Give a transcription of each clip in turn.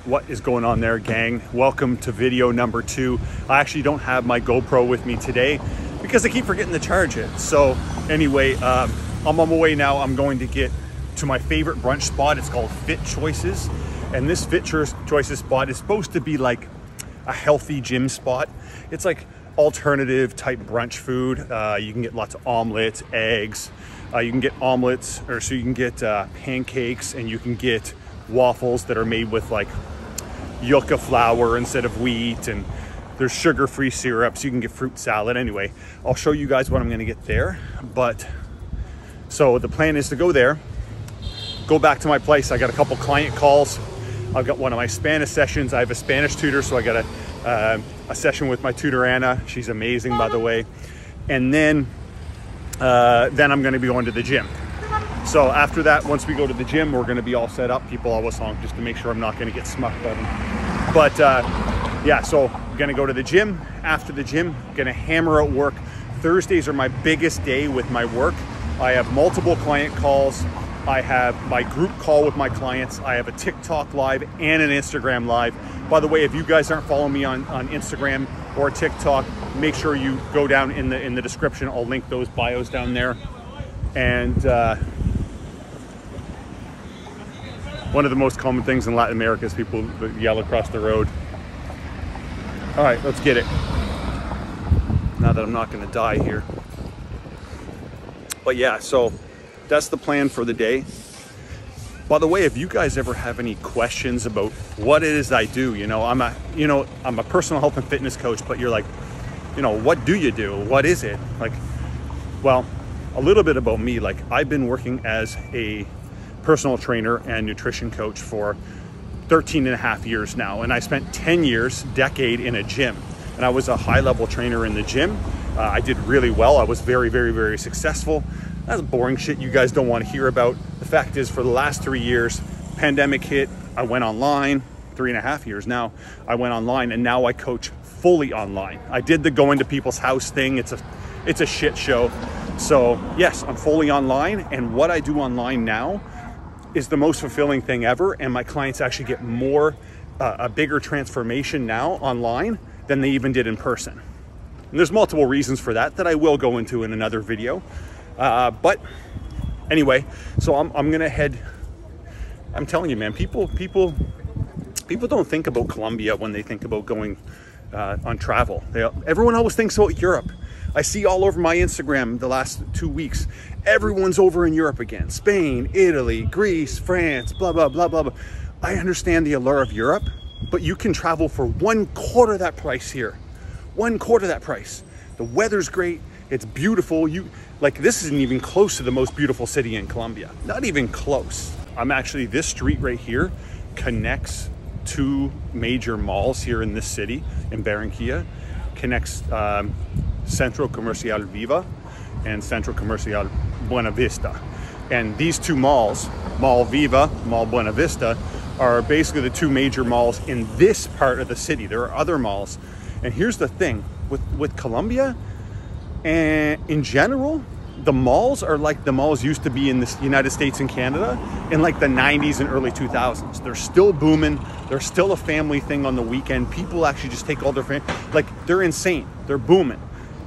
What is going on there, gang? Welcome to video number 2. I actually don't have my GoPro with me today because I keep forgetting to charge it. So anyway, I'm on my way now. I'm going to get to my favorite brunch spot. It's called Fit Choices. And this Fit Choices spot is supposed to be like a healthy gym spot. It's like alternative type brunch food. You can get lots of omelets, eggs. You can get omelets, or so you can get pancakes, and you can get waffles that are made with like yucca flour instead of wheat, and there's sugar-free syrups. You can get fruit salad. Anyway, I'll show you guys what I'm gonna get there. But so the plan is to go there, go back to my place. I got a couple client calls. I've got one of my Spanish sessions. I have a Spanish tutor, so I got a session with my tutor Anna. She's amazing, by the way. And then I'm gonna be going to the gym. So after that, once we go to the gym, we're gonna be all set up. People always honk just to make sure I'm not gonna get smucked by them. But yeah, so I'm gonna go to the gym. After the gym, gonna hammer out work. Thursdays are my biggest day with my work. I have multiple client calls. I have my group call with my clients. I have a TikTok live and an Instagram live. By the way, if you guys aren't following me on Instagram or TikTok, make sure you go down in the description. I'll link those bios down there. And one of the most common things in Latin America is people that yell across the road. All right, let's get it. Now that I'm not gonna die here. But yeah, so that's the plan for the day. By the way, if you guys ever have any questions about what it is I do, I'm a personal health and fitness coach, but you're like, what do you do? What is it? Like, well, a little bit about me. Like, I've been working as a personal trainer and nutrition coach for 13 and a half years now. And I spent 10 years, decade in a gym. And I was a high level trainer in the gym. I did really well. I was very, very, very successful. That's boring shit you guys don't want to hear about. The fact is, for the last 3 years, pandemic hit, I went online. 3.5 years now, I went online, and now I coach fully online. I did the going to people's house thing. It's a shit show. So yes, I'm fully online, and what I do online now is the most fulfilling thing ever. And my clients actually get a bigger transformation now online than they even did in person. And there's multiple reasons for that I will go into in another video. But anyway, so I'm gonna head. I'm telling you, man, people don't think about Colombia when they think about going on travel. Everyone always thinks about Europe. I see all over my Instagram the last 2 weeks, everyone's over in Europe again. Spain, Italy, Greece, France, blah, blah, blah, blah, blah. I understand the allure of Europe, but you can travel for 1/4 that price here. 1/4 that price. The weather's great. It's beautiful. This isn't even close to the most beautiful city in Colombia. Not even close. This street right here connects 2 major malls here in this city, in Barranquilla. Connects Centro Comercial Viva and Centro Comercial Buena Vista. And these 2 malls, Mall Viva, Mall Buena Vista, are basically the 2 major malls in this part of the city. There are other malls. And here's the thing, with Colombia, and in general, the malls are like the malls used to be in the United States and Canada in like the 90s and early 2000s. They're still booming. They're still a family thing on the weekend. People actually just take all their family, they're insane. They're booming.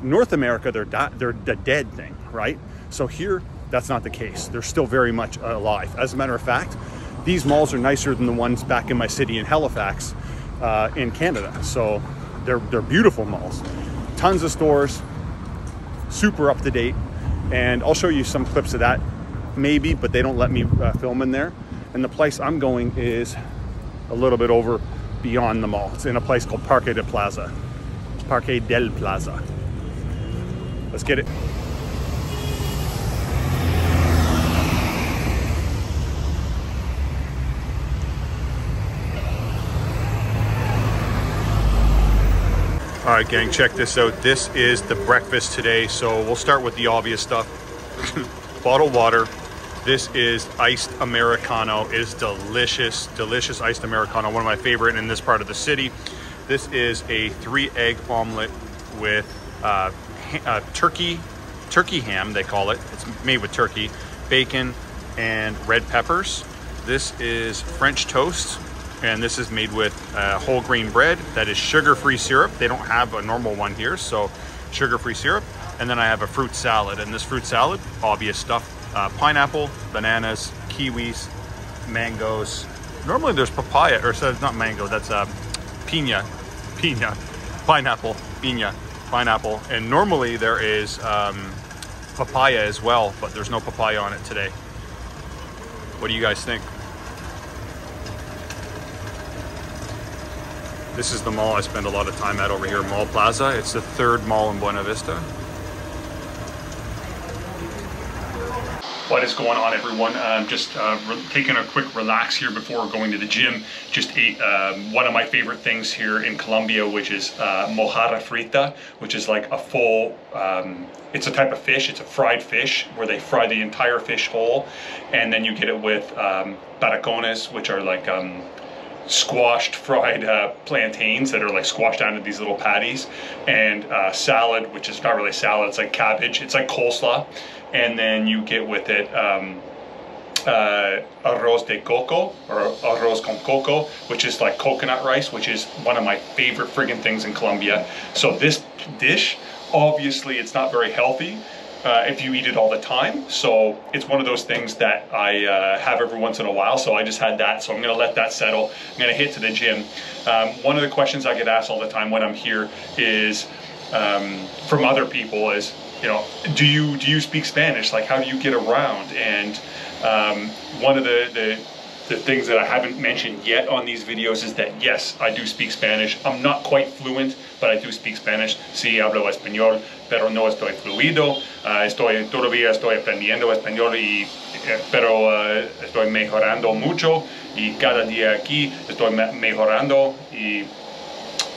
North America, they're the dead thing, right? So here, that's not the case. They're still very much alive. As a matter of fact, these malls are nicer than the ones back in my city in Halifax, in Canada. So they're beautiful malls. Tons of stores, super up to date. And I'll show you some clips of that, maybe, but they don't let me film in there. And the place I'm going is a little bit over beyond the mall. It's in a place called Parque del Plaza. Let's get it. All right, gang, check this out. This is the breakfast today. So we'll start with the obvious stuff. Bottled water. This is iced Americano. It is delicious, delicious iced Americano. One of my favorite in this part of the city. This is a 3-egg omelet with turkey ham, they call it. It's made with turkey, bacon, and red peppers. This is French toast And this is made with whole grain bread that is sugar-free syrup. They don't have a normal one here, so sugar-free syrup. And then I have a fruit salad, and this fruit salad, obvious stuff, pineapple, bananas, kiwis, mangoes. Normally there's papaya, or so it's not mango, that's piña, pineapple. And normally there is papaya as well, but there's no papaya on it today. What do you guys think? This is the mall I spend a lot of time at over here, Mall Plaza. It's the third mall in Buena Vista. What is going on, everyone? Just taking a quick relax here before going to the gym. Just ate one of my favorite things here in Colombia, which is mojarra frita, which is like a full, it's a type of fish, it's a fried fish where they fry the entire fish whole, and then you get it with patacones, which are like squashed fried plantains that are like squashed down into these little patties, and salad, which is not really salad, it's like cabbage, it's like coleslaw, and then you get with it arroz de coco, or arroz con coco, which is like coconut rice, which is one of my favorite friggin' things in Colombia. So this dish, obviously it's not very healthy if you eat it all the time, so it's one of those things that I have every once in a while. So I just had that, so I'm gonna let that settle. I'm gonna hit to the gym. One of the questions I get asked all the time when I'm here is from other people is, you know, do you speak Spanish? Like, how do you get around? And one of the things that I haven't mentioned yet on these videos is that yes, I do speak Spanish. I'm not quite fluent, but I do speak Spanish. Sí, hablo español, pero no estoy fluido. Todavía estoy aprendiendo español, pero estoy mejorando mucho. Y cada día aquí estoy mejorando. Y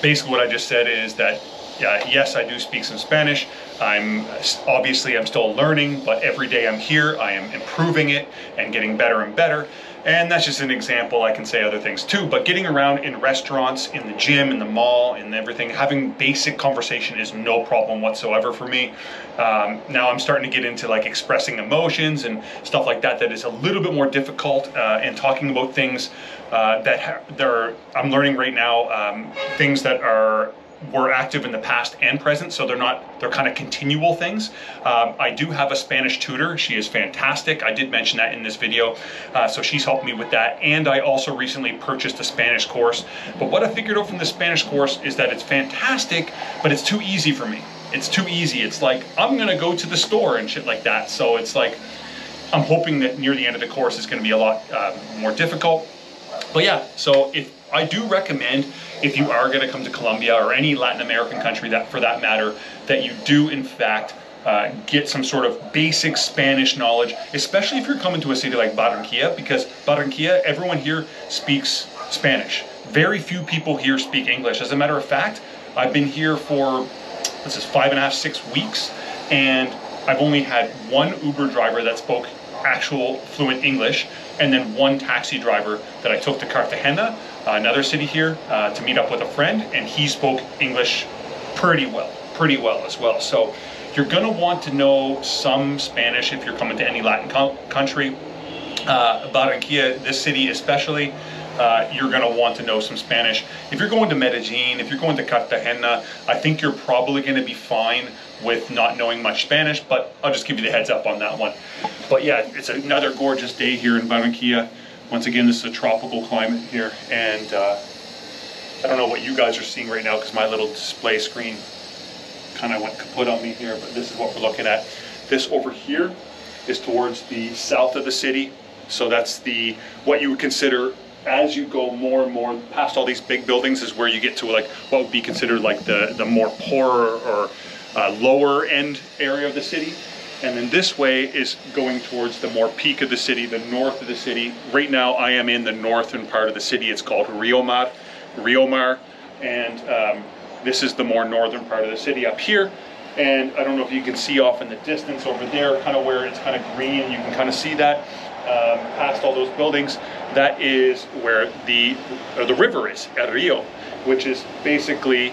basically what I just said is that yes, I do speak some Spanish. I'm still learning, but every day I'm here, I am improving it and getting better and better. And that's just an example. I can say other things too, but getting around in restaurants, in the gym, in the mall, and everything, having basic conversation is no problem whatsoever for me. Now I'm starting to get into like expressing emotions and stuff like that is a little bit more difficult, and talking about things I'm learning right now, things that were active in the past and present, so they're kind of continual things. I do have a Spanish tutor. She is fantastic. I did mention that in this video, so she's helped me with that. And I also recently purchased a Spanish course. But what I figured out from the Spanish course is that it's fantastic, but it's too easy for me. It's too easy. It's like, I'm gonna go to the store and shit like that. So it's like, I'm hoping that near the end of the course it's gonna be a lot more difficult. But yeah, so I do recommend, if you are going to come to Colombia or any Latin American country that for that matter, that you do in fact get some sort of basic Spanish knowledge, especially if you're coming to a city like Barranquilla, because Barranquilla, everyone here speaks Spanish. Very few people here speak English. As a matter of fact, I've been here for, this is 5.5, 6 weeks, and I've only had one Uber driver that spoke actual fluent English, and then one taxi driver that I took to Cartagena, another city here, to meet up with a friend, and he spoke English pretty well as well. So you're gonna want to know some Spanish if you're coming to any Latin country. Barranquilla, this city especially, you're gonna want to know some Spanish. If you're going to Medellin, if you're going to Cartagena, I think you're probably gonna be fine with not knowing much Spanish, but I'll just give you the heads up on that one. But yeah, it's another gorgeous day here in Barranquilla. Once again, this is a tropical climate here, and I don't know what you guys are seeing right now because my little display screen kind of went kaput on me here, but this is what we're looking at. This over here is towards the south of the city, so that's what you would consider, as you go more and more past all these big buildings, is where you get to like what would be considered like the more poorer or lower end area of the city. And then this way is going towards the more peak of the city, the north of the city. Right now I am in the northern part of the city. It's called Rio Mar, and this is the more northern part of the city up here. And I don't know if you can see off in the distance over there, kind of where it's kind of green, you can kind of see that past all those buildings. That is where the river is, El Rio, which is basically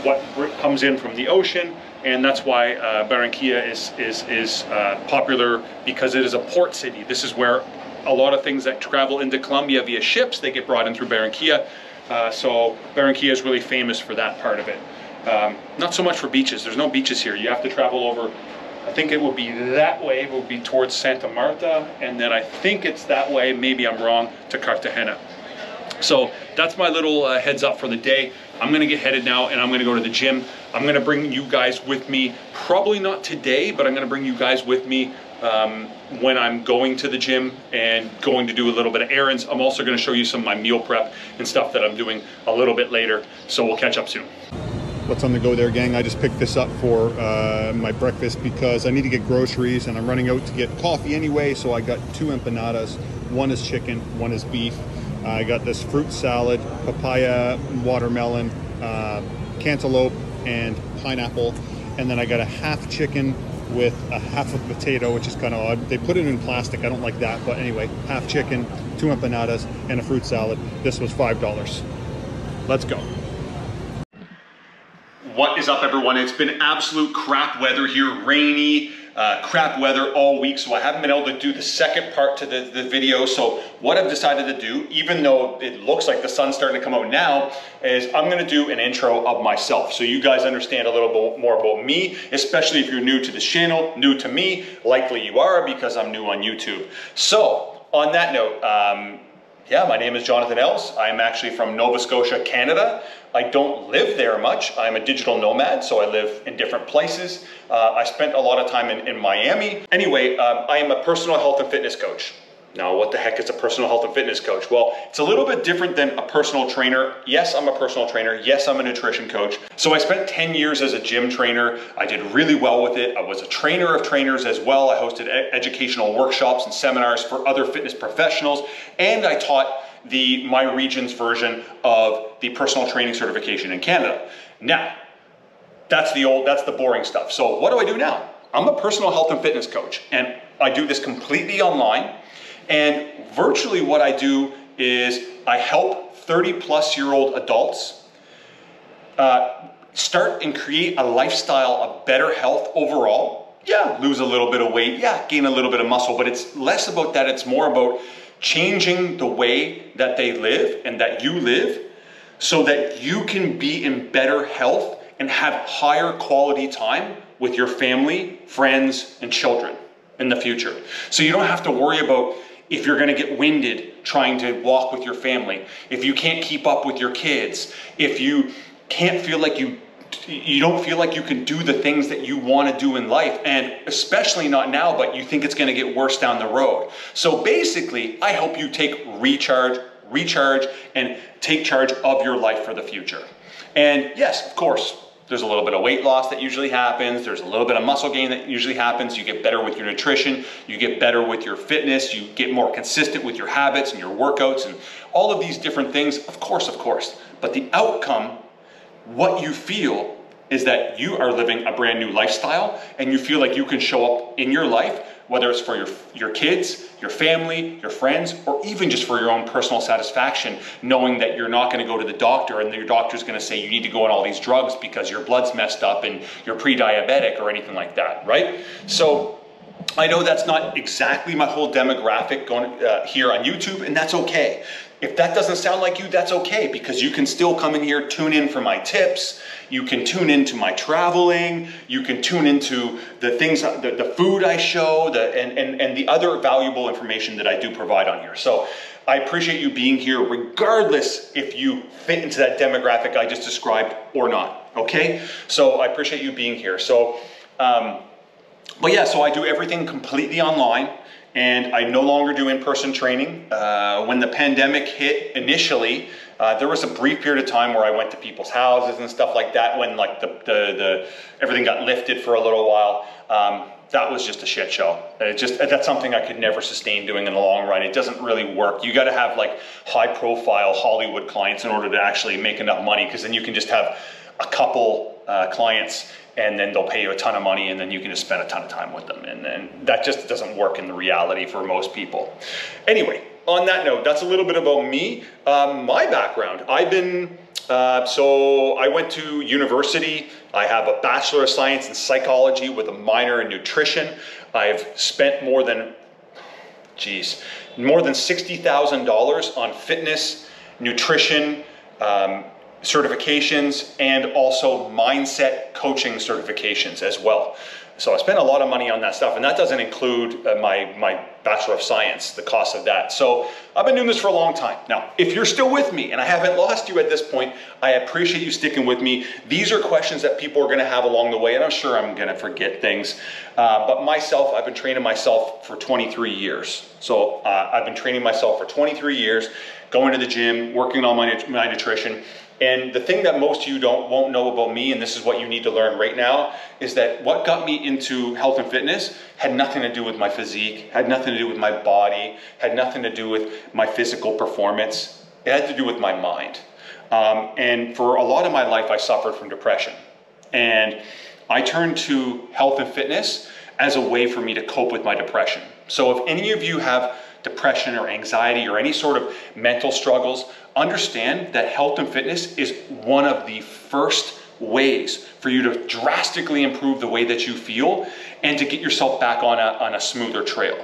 what comes in from the ocean. And that's why Barranquilla is popular, because it is a port city. This is where a lot of things that travel into Colombia via ships, they get brought in through Barranquilla. So Barranquilla is really famous for that part of it. Not so much for beaches. There's no beaches here. You have to travel over, I think it will be that way, it will be towards Santa Marta, and then I think it's that way, maybe I'm wrong, to Cartagena. So that's my little heads up for the day. I'm gonna get headed now and I'm gonna go to the gym. I'm gonna bring you guys with me, probably not today, but I'm gonna bring you guys with me when I'm going to the gym and going to do a little bit of errands. I'm also gonna show you some of my meal prep and stuff that I'm doing a little bit later. So we'll catch up soon. What's on the go there, gang? I just picked this up for my breakfast because I need to get groceries and I'm running out to get coffee anyway. So I got 2 empanadas. One is chicken, one is beef. I got this fruit salad, papaya, watermelon, cantaloupe, and pineapple. And then I got a half chicken with a half a potato, which is kind of odd. They put it in plastic. I don't like that. But anyway, half chicken, 2 empanadas, and a fruit salad. This was $5. Let's go. What is up, everyone? It's been absolute crap weather here, rainy, crap weather all week, so I haven't been able to do the second part to the video. So what I've decided to do, even though it looks like the sun's starting to come out now, is I'm gonna do an intro of myself so you guys understand a little bit more about me, especially if you're new to this channel, new to me. Likely you are, because I'm new on YouTube. So on that note, yeah, my name is Jonathan Els. I'm actually from Nova Scotia, Canada. I don't live there much. I'm a digital nomad, so I live in different places. I spent a lot of time in Miami. Anyway, I am a personal health and fitness coach. Now, what the heck is a personal health and fitness coach? Well, it's a little bit different than a personal trainer. Yes, I'm a personal trainer. Yes, I'm a nutrition coach. So I spent 10 years as a gym trainer. I did really well with it. I was a trainer of trainers as well. I hosted educational workshops and seminars for other fitness professionals. And I taught my region's version of the personal training certification in Canada. Now, that's the boring stuff. So what do I do now? I'm a personal health and fitness coach, and I do this completely online. And virtually what I do is I help 30-plus-year-old adults start and create a lifestyle of better health overall. Yeah, lose a little bit of weight. Yeah, gain a little bit of muscle, but it's less about that. It's more about changing the way that they live and that you live so that you can be in better health and have higher quality time with your family, friends, and children in the future. So you don't have to worry about if you're gonna get winded trying to walk with your family, if you can't keep up with your kids, if you can't feel like you don't feel like you can do the things that you want to do in life, and especially not now, but you think it's going to get worse down the road. So basically, I help you take recharge, and take charge of your life for the future. And yes, of course, there's a little bit of weight loss that usually happens. There's a little bit of muscle gain that usually happens. You get better with your nutrition. You get better with your fitness. You get more consistent with your habits and your workouts and all of these different things. Of course. But the outcome, what you feel, is that you are living a brand new lifestyle and you feel like you can show up in your life, whether it's for your kids, your family, your friends, or even just for your own personal satisfaction, knowing that you're not going to go to the doctor and your doctor's going to say you need to go on all these drugs because your blood's messed up and you're pre-diabetic or anything like that, right? So I know that's not exactly my whole demographic going here on YouTube, and that's okay. If that doesn't sound like you, that's okay, because you can still come in here, tune in for my tips. You can tune into my traveling. You can tune into the things, the food I show, and the other valuable information that I do provide on here. So I appreciate you being here, regardless if you fit into that demographic I just described or not, okay? So I appreciate you being here. So, but yeah, so I do everything completely online. And I no longer do in-person training. When the pandemic hit initially, there was a brief period of time where I went to people's houses and stuff like that when like everything got lifted for a little while. That was just a shit show. That's something I could never sustain doing in the long run. It doesn't really work. You gotta have like high-profile Hollywood clients in order to actually make enough money, because then you can just have a couple clients and then they'll pay you a ton of money and then you can just spend a ton of time with them. And then that just doesn't work in the reality for most people. Anyway, on that note, that's a little bit about me. My background, so I went to university. I have a Bachelor of Science in Psychology with a minor in nutrition. I've spent more than, more than $60,000 on fitness, nutrition, certifications, and also mindset coaching certifications as well. So I spent a lot of money on that stuff, and that doesn't include my Bachelor of Science, the cost of that. So I've been doing this for a long time. Now, if you're still with me and I haven't lost you at this point, I appreciate you sticking with me. These are questions that people are gonna have along the way, and I'm sure I'm gonna forget things. But myself, I've been training myself for 23 years. So I've been training myself for 23 years, going to the gym, working on my nutrition. And the thing that most of you won't know about me, and this is what you need to learn right now, is that what got me into health and fitness had nothing to do with my physique, had nothing to do with my body, had nothing to do with my physical performance. It had to do with my mind. And for a lot of my life, I suffered from depression. And I turned to health and fitness as a way for me to cope with my depression. So if any of you have depression or anxiety or any sort of mental struggles, understand that health and fitness is one of the first ways for you to drastically improve the way that you feel and to get yourself back on a smoother trail.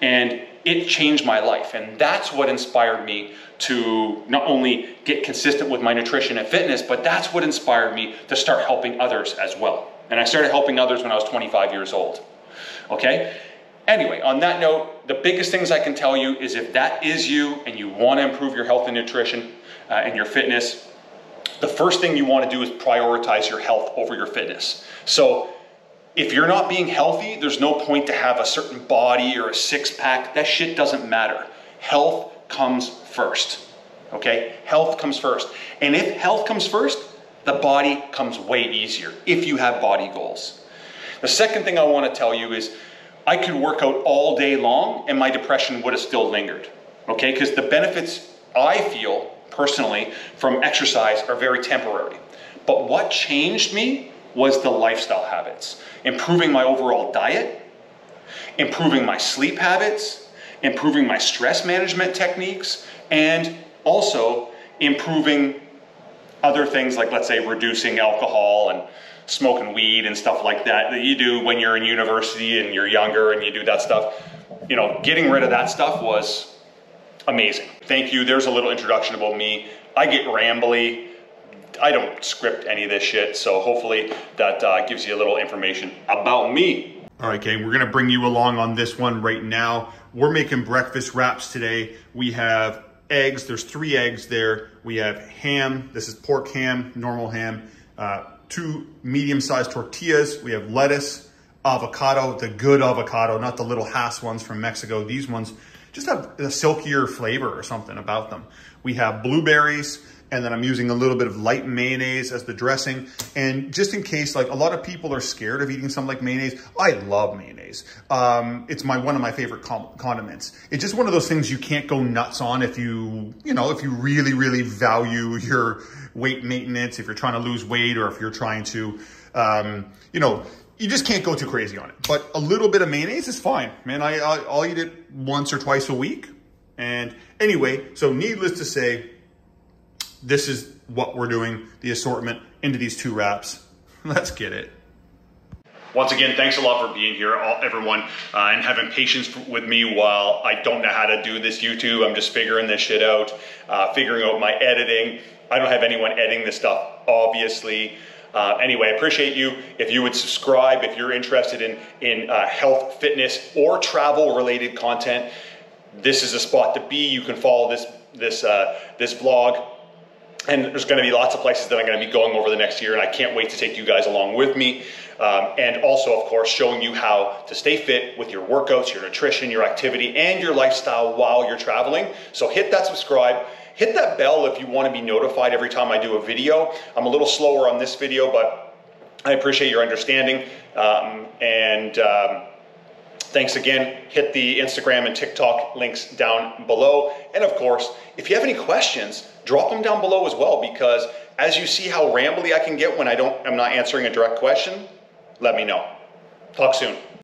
And it changed my life. And that's what inspired me to not only get consistent with my nutrition and fitness, but that's what inspired me to start helping others as well. And I started helping others when I was 25 years old. Okay? Anyway, on that note, the biggest things I can tell you is if that is you and you want to improve your health and nutrition and your fitness, the first thing you want to do is prioritize your health over your fitness. So if you're not being healthy, there's no point to have a certain body or a six-pack. That shit doesn't matter. Health comes first, okay? Health comes first. And if health comes first, the body comes way easier if you have body goals. The second thing I want to tell you is I could work out all day long and my depression would have still lingered, okay? Because the benefits I feel personally from exercise are very temporary. But what changed me was the lifestyle habits. Improving my overall diet, improving my sleep habits, improving my stress management techniques, and also improving other things like, let's say, reducing alcohol and smoking weed and stuff like that you do when you're in university and you're younger and you do that stuff. You know, getting rid of that stuff was amazing. Thank you. There's a little introduction about me. I get rambly. I don't script any of this shit, so hopefully that gives you a little information about me. All right, gang, we're gonna bring you along on this one right now. We're making breakfast wraps today. We have eggs. There's 3 eggs there. We have ham. This is pork ham, normal ham. 2 medium-sized tortillas. We have lettuce, avocado, the good avocado, not the little Hass ones from Mexico. These ones just have a silkier flavor or something about them. We have blueberries, and then I'm using a little bit of light mayonnaise as the dressing. And just in case, like a lot of people are scared of eating something like mayonnaise, I love mayonnaise. It's one of my favorite condiments. It's just one of those things you can't go nuts on if if you really, really value your weight maintenance, if you're trying to lose weight, or if you're trying to, you just can't go too crazy on it. But a little bit of mayonnaise is fine, man. I'll eat it once or twice a week. And anyway, so needless to say, this is what we're doing, the assortment into these 2 wraps. Let's get it. Once again, thanks a lot for being here, everyone, and having patience with me while I don't know how to do this YouTube. I'm just figuring this shit out, figuring out my editing. I don't have anyone editing this stuff, obviously. Anyway, I appreciate you. If you would subscribe, if you're interested in health, fitness, or travel-related content, this is a spot to be. You can follow this vlog. And there's going to be lots of places that I'm going to be going over the next year, and I can't wait to take you guys along with me. And also, of course, showing you how to stay fit with your workouts, your nutrition, your activity, and your lifestyle while you're traveling. So hit that subscribe. Hit that bell if you want to be notified every time I do a video. I'm a little slower on this video, but I appreciate your understanding. Thanks again. Hit the Instagram and TikTok links down below. And of course, if you have any questions, drop them down below as well, because as you see how rambly I can get when I'm not answering a direct question, let me know. Talk soon.